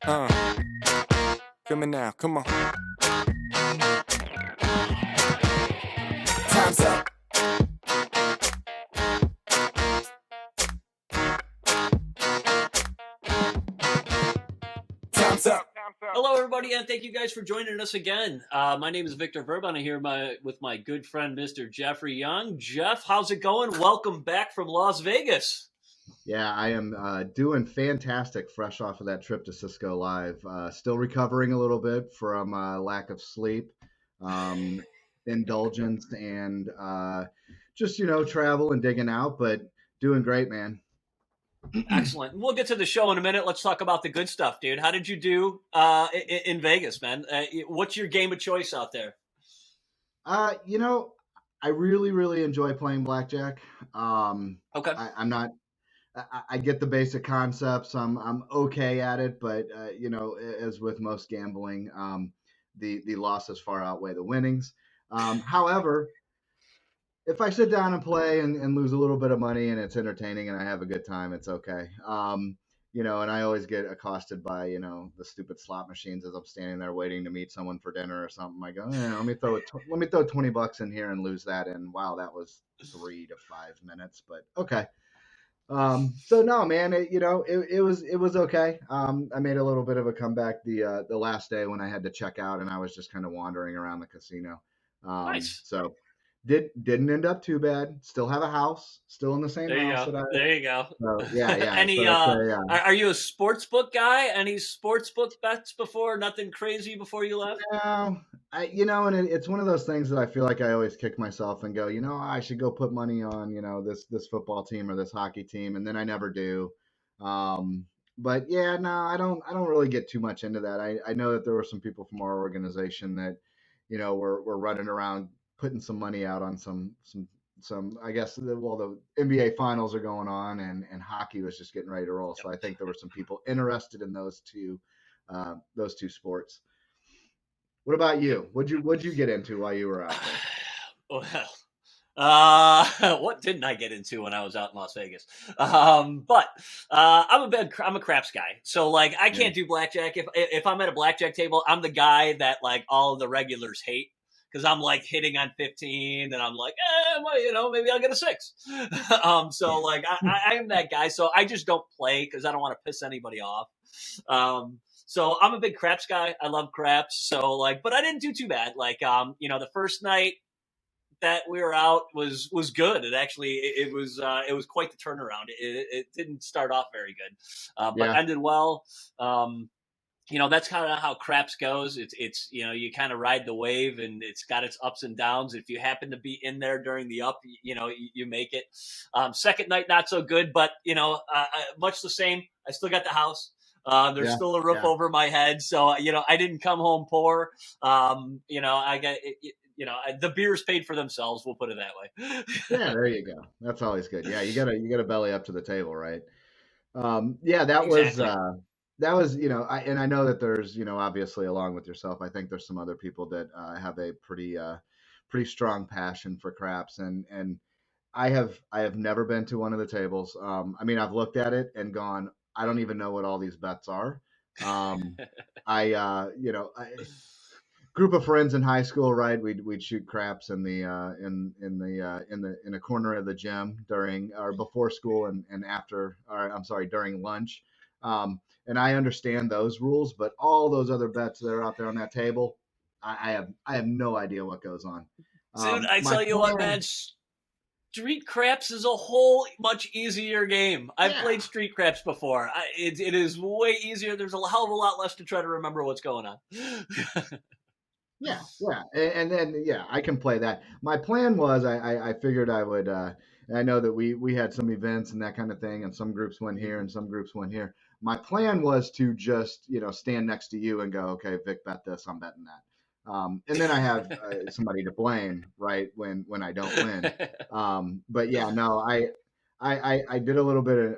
Uh, Coming now, come on. Time's up. Time's up. Hello, everybody, and thank you guys for joining us again. My name is Victor Verb. I'm here with my good friend, Mr. Jeffrey Young. Jeff, how's it going? Welcome back from Las Vegas. Yeah, I am doing fantastic fresh off of that trip to Cisco Live. Still recovering a little bit from lack of sleep, um, indulgence, and just, travel and digging out, but doing great, man. Excellent. We'll get to the show in a minute. Let's talk about the good stuff, dude. How did you do in Vegas, man? What's your game of choice out there? Uh, you know, I really, really enjoy playing blackjack. Okay. I'm not. I get the basic concepts. I'm okay at it, but as with most gambling, the losses far outweigh the winnings. However, if I sit down and play and lose a little bit of money and it's entertaining and I have a good time, it's okay. And I always get accosted by the stupid slot machines as I'm standing there waiting to meet someone for dinner or something. I go, let me throw $20 in here and lose that. And wow, that was 3 to 5 minutes, but okay. So no, man, it was okay. I made a little bit of a comeback the last day when I had to check out and I was just kind of wandering around the casino. Nice. So didn't end up too bad. Still have a house, still in the same There you house go. that I. There you go. So yeah. Any? So Are you a sports book guy? Any sports book bets before? Nothing crazy before you left? no, it's one of those things that I feel like I always kick myself and go, I should go put money on, this football team or this hockey team, and then I never do. Um, but yeah, no, I don't really get too much into that. I know that there were some people from our organization that, were running around putting some money out on some. I guess the NBA finals are going on and hockey was just getting ready to roll. So I think there were some people interested in those two sports. What about you? What'd you get into while you were out there? Well, what didn't I get into when I was out in Las Vegas? But I'm a craps guy, so like I Yeah. can't do blackjack. If I'm at a blackjack table, I'm the guy that like all of the regulars hate because I'm like hitting on 15, and I'm like, well, maybe I'll get a six. So like I am that guy, so I just don't play because I don't want to piss anybody off. So I'm a big craps guy. I love craps. So like, but I didn't do too bad. Like, the first night that we were out was good. It was quite the turnaround. It didn't start off very good, but Yeah. ended well. That's kind of how craps goes. It's you kind of ride the wave, and it's got its ups and downs. If you happen to be in there during the up, you make it. Second night not so good, but much the same. I still got the house. There's Yeah. still a roof Yeah. over my head, so I didn't come home poor. I got the beers paid for themselves. We'll put it that way. Yeah, there you go. That's always good. Yeah, you gotta belly up to the table, right? Yeah, that was Exactly. I know that there's obviously along with yourself, I think there's some other people that have a pretty strong passion for craps, and I have never been to one of the tables. I mean, I've looked at it and gone, I don't even know what all these bets are. Um, I group of friends in high school, right? We'd shoot craps in a corner of the gym during or before school and after, or I'm sorry, during lunch. And I understand those rules, but all those other bets that are out there on that table, I have no idea what goes on. Dude, I My tell you what, plan, man, street craps is a whole much easier game. I've yeah, played street craps before. It is way easier. There's a hell of a lot less to try to remember what's going on. yeah, and then yeah, I can play that. My plan was I figured I would. I know that we had some events and that kind of thing, and some groups went here and some groups went here. My plan was to just stand next to you and go, okay, Vic, bet this, I'm betting that, and then I have somebody to blame, right, when I don't win. But yeah, no, I did a little bit of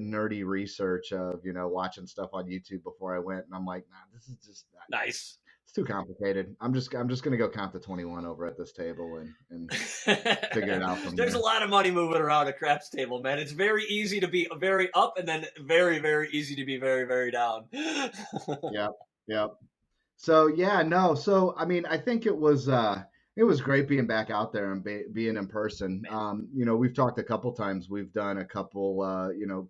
nerdy research of watching stuff on YouTube before I went, and I'm like, nah, this is just Nice. It's too complicated. I'm just gonna go count to 21 over at this table and figure it out from There's a there. lot of money moving around a craps table, man. It's very easy to be very up and then very, very easy to be very, very down. Yep, yep. So yeah, no. So I mean, I think it was great being back out there and being in person. Man. We've talked a couple times. We've done a couple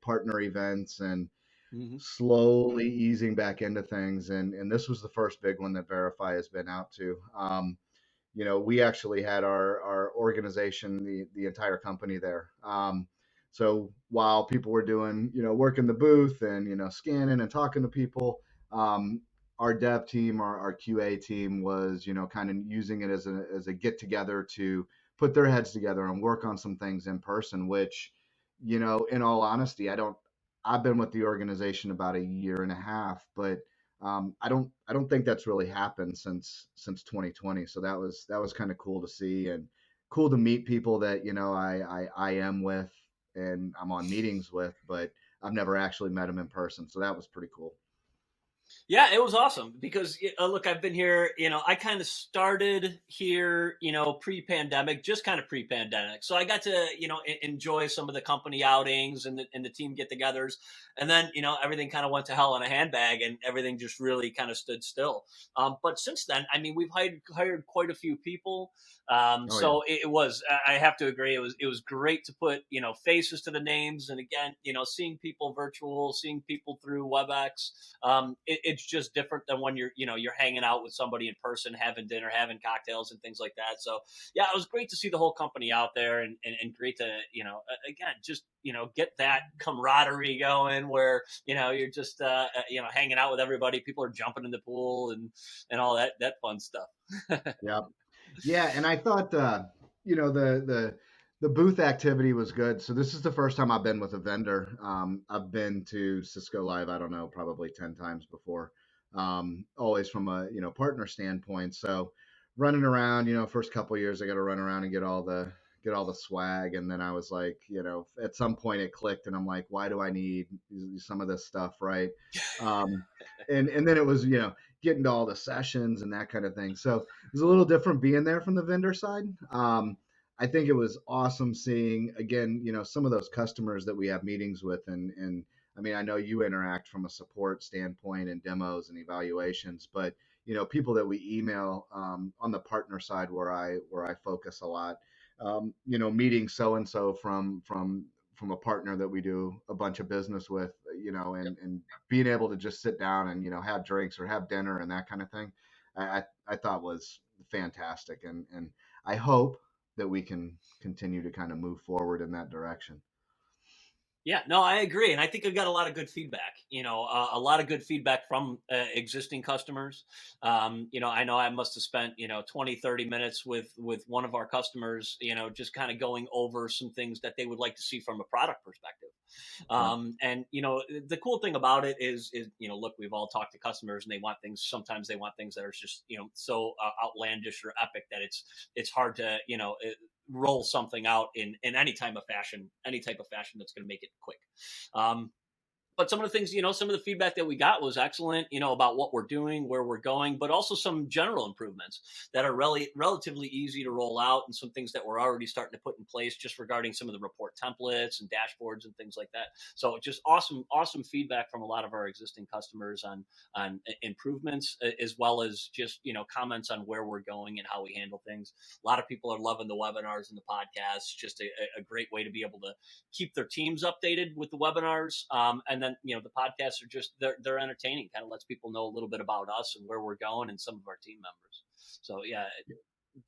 partner events and Hmm. slowly easing back into things. And this was the first big one that Verify has been out to. We actually had our organization, the entire company there. So while people were doing, working the booth and, scanning and talking to people, um, our dev team, our QA team was, kind of using it as a get together to put their heads together and work on some things in person, which, in all honesty, I've been with the organization about a year and a half, but I don't think that's really happened since 2020. So that was kind of cool to see and cool to meet people that I am with and I'm on meetings with, but I've never actually met them in person. So that was pretty cool. Yeah, it was awesome because look, I've been here. I kind of started here, pre-pandemic, just kind of pre-pandemic. So I got to, enjoy some of the company outings and the team get-togethers, and then everything kind of went to hell in a handbag, and everything just really kind of stood still. But since then, I mean, we've hired quite a few people. Oh yeah. So it was. I have to agree. It was great to put faces to the names, and again, seeing people virtual, seeing people through WebEx. It's just different than when you're hanging out with somebody in person, having dinner, having cocktails, and things like that. So yeah, it was great to see the whole company out there, and great to again just get that camaraderie going where you're just hanging out with everybody. People are jumping in the pool and all that fun stuff. Yeah. Yeah, and I thought the booth activity was good. So this is the first time I've been with a vendor. I've been to Cisco Live, I don't know, probably 10 times before. Always from a partner standpoint. So running around, first couple of years I got to run around and get all the swag, and then I was like, at some point it clicked, and I'm like, why do I need some of this stuff, right? Um, and then it was getting to all the sessions and that kind of thing. So it was a little different being there from the vendor side. I think it was awesome seeing again, some of those customers that we have meetings with, and I mean, I know you interact from a support standpoint and demos and evaluations, but people that we email on the partner side where I focus a lot, meeting so and so from a partner that we do a bunch of business with, and being able to just sit down and have drinks or have dinner and that kind of thing, I thought was fantastic, and I hope that we can continue to kind of move forward in that direction. Yeah, no, I agree, and I think I got a lot of good feedback. A lot of good feedback from existing customers. I know I must have spent 20, 30 minutes with one of our customers. Just kind of going over some things that they would like to see from a product perspective. Yeah. And the cool thing about it is look, we've all talked to customers, and they want things. Sometimes they want things that are just so outlandish or epic that it's hard to roll something out in any type of fashion, that's going to make it quick. Um, but some of the things, some of the feedback that we got was excellent, about what we're doing, where we're going, but also some general improvements that are really relatively easy to roll out, and some things that we're already starting to put in place just regarding some of the report templates and dashboards and things like that. So just awesome feedback from a lot of our existing customers on improvements, as well as just, comments on where we're going and how we handle things. A lot of people are loving the webinars and the podcasts, just a great way to be able to keep their teams updated with the webinars. And then the podcasts are just they're entertaining, kind of lets people know a little bit about us and where we're going and some of our team members. So yeah,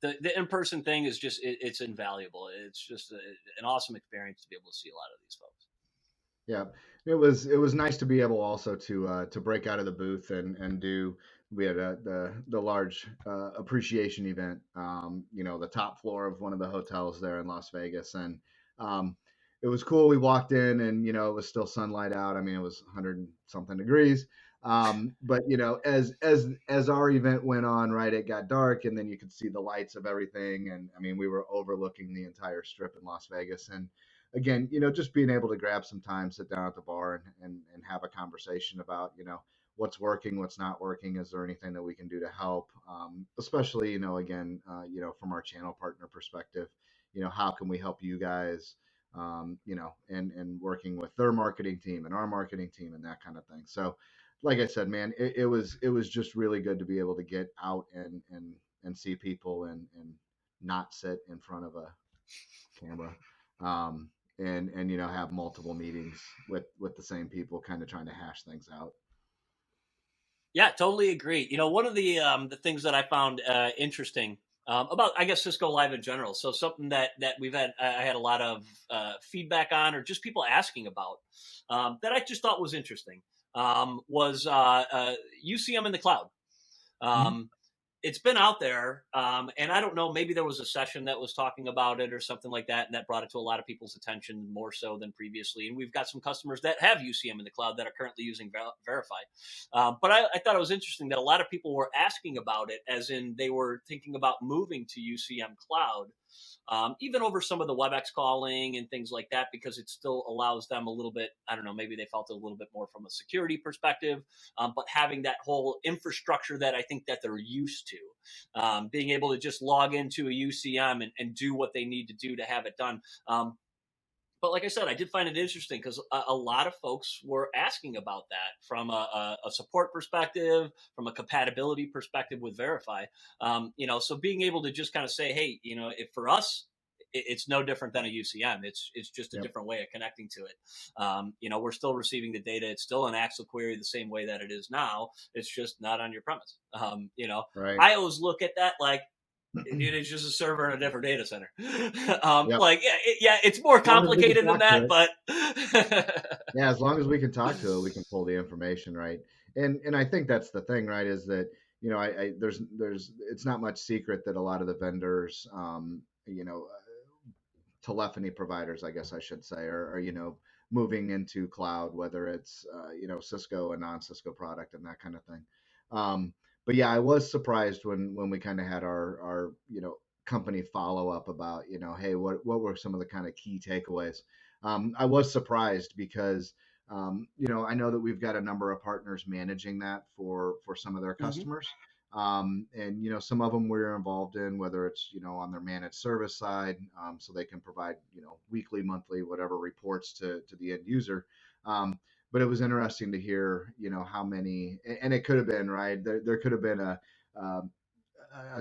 the in-person thing is just it's invaluable. It's just an awesome experience to be able to see a lot of these folks. Yeah, it was nice to be able also to break out of the booth and do. We had the large appreciation event, the top floor of one of the hotels there in Las Vegas, and um, it was cool. We walked in, and it was still sunlight out. I mean, it was 100 and something degrees. But as our event went on, right, it got dark, and then you could see the lights of everything, and I mean, we were overlooking the entire strip in Las Vegas, and again, just being able to grab some time, sit down at the bar and have a conversation about, what's working, what's not working. Is there anything that we can do to help? Especially, again, from our channel partner perspective, how can we help you guys? And working with their marketing team and our marketing team and that kind of thing. So, like I said, man, it was just really good to be able to get out and see people and not sit in front of a camera. And have multiple meetings with the same people, kind of trying to hash things out. Yeah, totally agree. One of the things that I found interesting about, I guess, Cisco Live in general. So something that I had a lot of feedback on, or just people asking about, that I just thought was interesting, was UCM in the cloud. It's been out there, and I don't know, maybe there was a session that was talking about it or something like that, and that brought it to a lot of people's attention more so than previously. And we've got some customers that have UCM in the cloud that are currently using Verify. But I thought it was interesting that a lot of people were asking about it, as in they were thinking about moving to UCM cloud, even over some of the WebEx calling and things like that, because it still allows them a little bit, I don't know, maybe they felt a little bit more from a security perspective, but having that whole infrastructure that I think that they're used to, being able to just log into a UCM and do what they need to do to have it done. But like I said, I did find it interesting because a lot of folks were asking about that from a support perspective, from a compatibility perspective with Verify. So being able to just kind of say, hey, if for us, it's no different than a UCM. It's just a different way of connecting to it. We're still receiving the data. It's still an Axle query the same way that it is now. It's just not on your premise. Right. I always look at that like, dude, it's just a server in a different data center. Like, it's more complicated than that, but yeah, as long as we can talk to it, we can pull the information, right? And I think that's the thing, right? Is that there's it's not much secret that a lot of the vendors, telephony providers, I guess I should say, are moving into cloud, whether it's Cisco, a non-Cisco product, and that kind of thing. But yeah, I was surprised when we kind of had our company follow up about hey, what were some of the kind of key takeaways. I was surprised because I know that we've got a number of partners managing that for some of their customers. And some of them we're involved in, whether it's on their managed service side, so they can provide weekly, monthly, whatever reports to the end user. But it was interesting to hear how many, and it could have been right there could have been a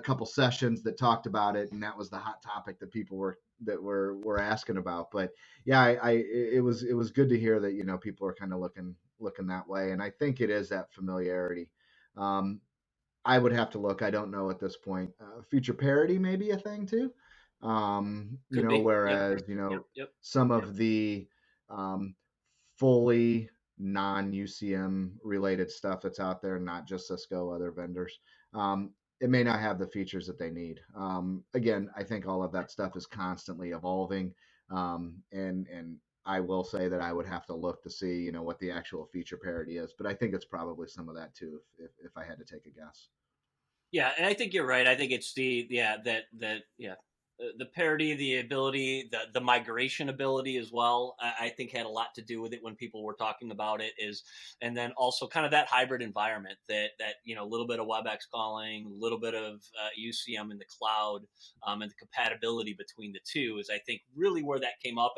couple sessions that talked about it, and that was the hot topic that people were asking about. But yeah, it was good to hear that people are kind of looking that way, and I think it is that familiarity. I would have to look. I don't know at this point. Feature parity may be a thing too. Could be. Whereas Yep. some of the fully non-UCM related stuff that's out there, not just Cisco, other vendors, it may not have the features that they need. Again, I think all of that stuff is constantly evolving, and I will say that I would have to look to see, what the actual feature parity is. But I think it's probably some of that too, if I had to take a guess. Yeah, and I think you're right. I think it's the parity, the ability, the migration ability as well. I think had a lot to do with it when people were talking about it. And then also kind of that hybrid environment that a little bit of WebEx calling, a little bit of UCM in the cloud, and the compatibility between the two is, I think, really where that came up.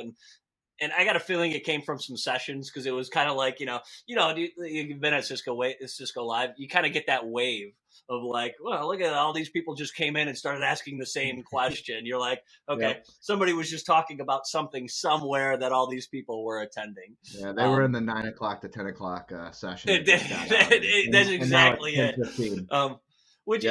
And I got a feeling it came from some sessions, because it was kind of like, you've been at Cisco Live, you kind of get that wave of like, well, look at all these people just came in and started asking the same question. You're like, okay, somebody was just talking about something somewhere that all these people were attending. Yeah, they were in the 9 o'clock to 10 o'clock session. That's exactly it. Which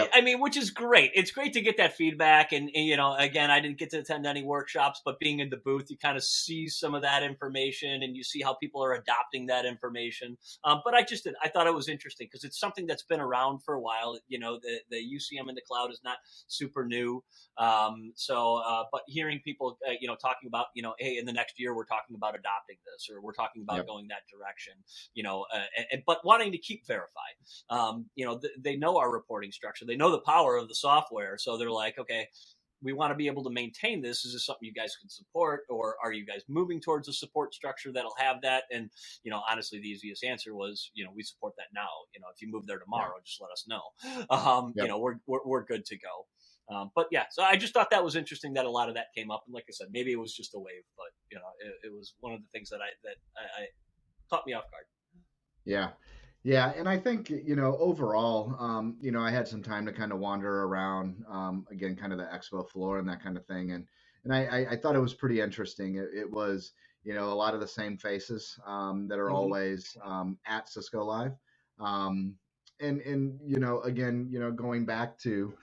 is great. It's great to get that feedback. And again, I didn't get to attend any workshops, but being in the booth, you kind of see some of that information and you see how people are adopting that information. But I thought it was interesting because it's something that's been around for a while. The UCM in the cloud is not super new. But hearing people, talking about, hey, in the next year, we're talking about adopting this, or we're talking about going that direction, but wanting to keep Verify. They know our reporting structure. They know the power of the software. So they're like, okay, we want to be able to maintain this. Is this something you guys can support, or are you guys moving towards a support structure that'll have that? And, honestly, the easiest answer was, we support that now. If you move there tomorrow, just let us know. We're good to go. But yeah, so I just thought that was interesting that a lot of that came up. And like I said, maybe it was just a wave, but it was one of the things that I caught me off guard. Yeah. Yeah. And I think, overall, I had some time to kind of wander around, again, kind of the expo floor and that kind of thing. And I thought it was pretty interesting. It was, a lot of the same faces that are always at Cisco Live. And again, going back to,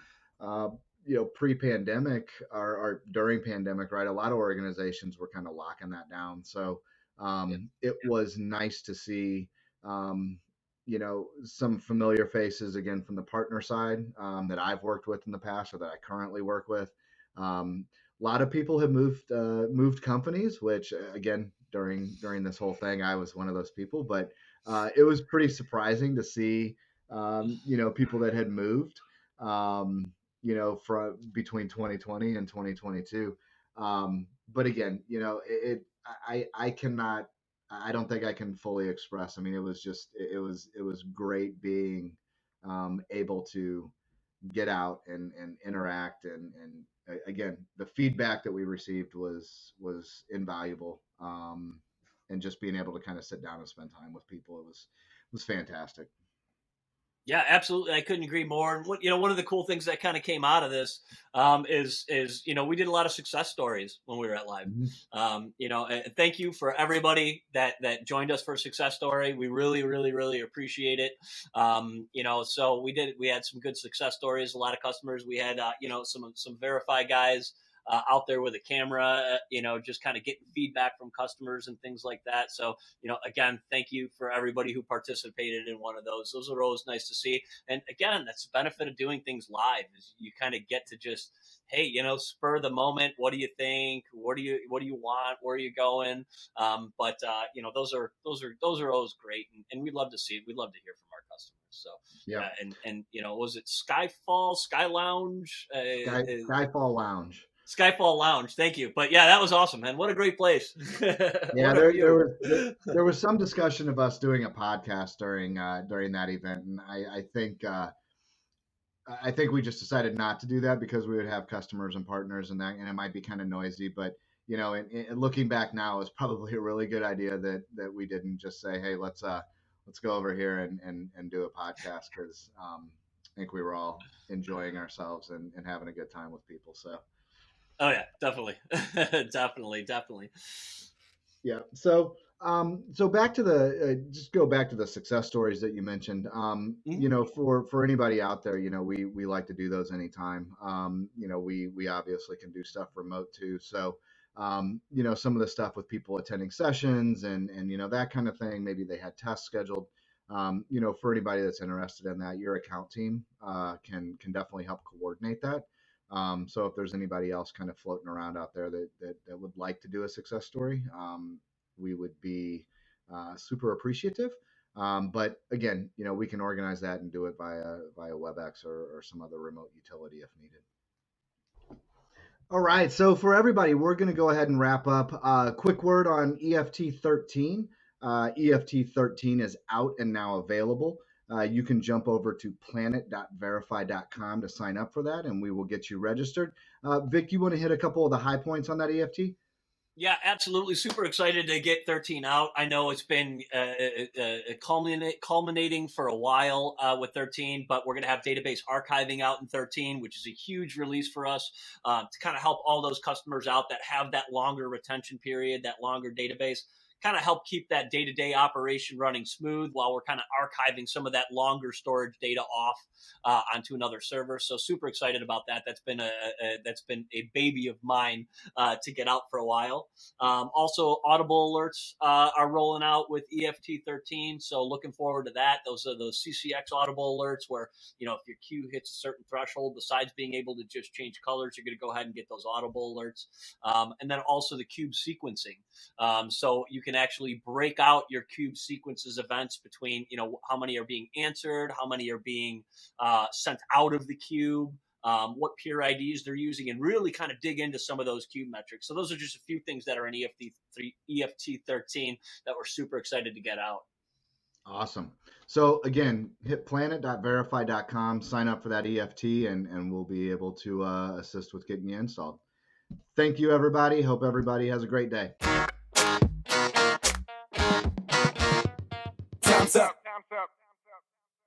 pre-pandemic or during pandemic, right? A lot of organizations were kind of locking that down. So it was nice to see, some familiar faces again from the partner side that I've worked with in the past or that I currently work with. A lot of people have moved companies, which again, during this whole thing, I was one of those people, but it was pretty surprising to see, people that had moved, from between 2020 and 2022. But again, I don't think I can fully express. I mean, it was great being able to get out and interact and again, the feedback that we received was invaluable. And just being able to kind of sit down and spend time with people, it was fantastic. Yeah, absolutely. I couldn't agree more. And one of the cool things that kind of came out of this is we did a lot of success stories when we were at Live. Thank you for everybody that joined us for a success story. We really, really, really appreciate it. So we had some good success stories. A lot of customers. We had some Verify guys out there with a camera, just kind of getting feedback from customers and things like that. So, again, thank you for everybody who participated in one of those. Those are always nice to see. And again, that's the benefit of doing things live is you kind of get to just, hey, spur the moment. What do you think? What do you want? Where are you going? But those are always great. And we'd love to see it. We'd love to hear from our customers. So, yeah. And was it Sky Lounge? Skyfall Lounge. Skyfall Lounge, thank you. But yeah, that was awesome, man. What a great place. Yeah, there was some discussion of us doing a podcast during that event, and I think we just decided not to do that because we would have customers and partners and it might be kind of noisy. But in looking back now, it's probably a really good idea that we didn't just say, hey, let's go over here and do a podcast because I think we were all enjoying ourselves and having a good time with people. So. Oh yeah, definitely. definitely. Yeah. So back to just go back to the success stories that you mentioned. For anybody out there, we like to do those anytime. We obviously can do stuff remote too. So, some of the stuff with people attending sessions and that kind of thing, maybe they had tests scheduled. For anybody that's interested in that, your account team can definitely help coordinate that. So if there's anybody else kind of floating around out there that would like to do a success story, we would be super appreciative. But again, we can organize that and do it via WebEx or some other remote utility if needed. All right. So for everybody, we're going to go ahead and wrap up. Quick word on EFT 13. EFT 13 is out and now available. You can jump over to planet.verify.com to sign up for that, and we will get you registered. Vic, you want to hit a couple of the high points on that EFT? Yeah, absolutely. Super excited to get 13 out. I know it's been culminating for a while with 13, but we're going to have database archiving out in 13, which is a huge release for us to kind of help all those customers out that have that longer retention period, that longer database. Kind of help keep that day-to-day operation running smooth while we're kind of archiving some of that longer storage data off onto another server. So super excited about that. That's been a baby of mine to get out for a while. Also, audible alerts are rolling out with EFT 13. So looking forward to that. Those are those CCX audible alerts where, if your queue hits a certain threshold, besides being able to just change colors, you're going to go ahead and get those audible alerts. And then also the cube sequencing. So you can actually break out your cube sequences events between, how many are being answered, how many are being sent out of the cube, what peer IDs they're using, and really kind of dig into some of those cube metrics. So those are just a few things that are in EFT 13 that we're super excited to get out. Awesome. So again, hit planet.verify.com, sign up for that EFT, and we'll be able to assist with getting you installed. Thank you, everybody. Hope everybody has a great day. Time's up.